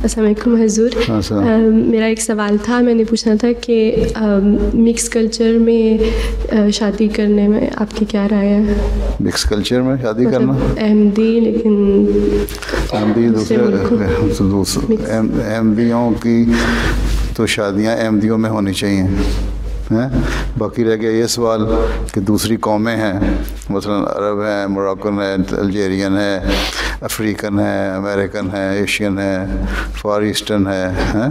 السلام علیکم حضور. میرا ایک سوال تھا, میں نے پوچھنا تھا کہ مکس کلچر میں شادی کرنے میں آپ کی کیا رائے ہے؟ مکس کلچر میں شادی کرنا احمدی, لیکن احمدی دوسرے احمدیوں کی تو شادیاں احمدیوں میں ہونی چاہیے ہیں. باقی رہ گیا یہ سوال کہ دوسری قومیں ہیں, مثلا عرب ہیں, موراکن ہیں, الجیرین ہے, افریقن ہے, امریکن ہے, ایشین ہے, فار ایسٹرن ہے,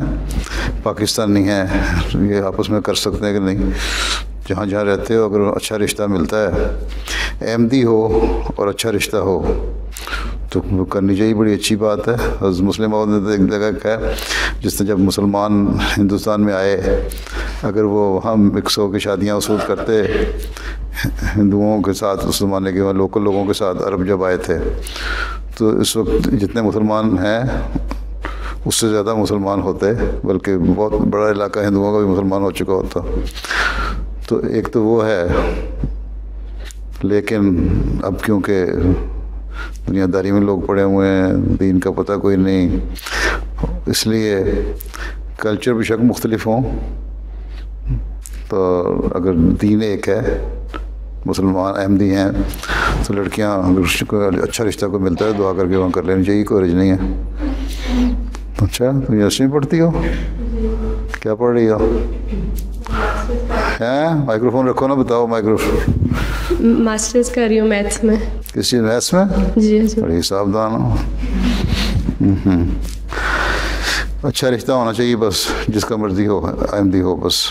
پاکستانی ہے, یہ آپس میں کر سکتے ہیں کہ نہیں؟ جہاں جہاں رہتے ہو اگر اچھا رشتہ ملتا ہے, احمدی ہو اور اچھا رشتہ ہو تو کرنی چاہیے, بڑی اچھی بات ہے. مسلم عورت نے ایک جگہ کہا جس نے جب مسلمان ہندوستان میں آئے, اگر وہ وہاں مکس ہو کے شادیاں اصول کرتے ہندوؤں کے ساتھ, اس زمانے کے لوکل لوگوں کے ساتھ, عرب جب آئے تھے, تو اس وقت جتنے مسلمان ہیں اس سے زیادہ مسلمان ہوتے, بلکہ بہت بڑا علاقہ ہندوؤں کا بھی مسلمان ہو چکا ہوتا. تو ایک تو وہ ہے, لیکن اب کیونکہ دنیا داری میں لوگ پڑے ہوئے ہیں, دین کا پتہ کوئی نہیں, اس لیے کلچر بھی شک مختلف ہوں. تو اگر دین ایک ہے, مسلمان احمدی ہیں, تو لڑکیاں اگر اچھا رشتہ کو ملتا ہے دعا کر کے وہاں کر لینی چاہیے, کوئی حرج نہیں ہے. اچھا, تم یونیورسٹی میں پڑھتی ہو؟ کیا پڑھ رہی ہو؟ مائکرو فون رکھو نا, بتاؤ. ماسٹرز کر رہی ہوں میتھس میں. کس چیز, میتھس میں؟ جی. بڑی ساودھان ہو. اچھا رشتہ ہونا چاہیے بس, جس کا مرضی ہو, احمدی ہو بس.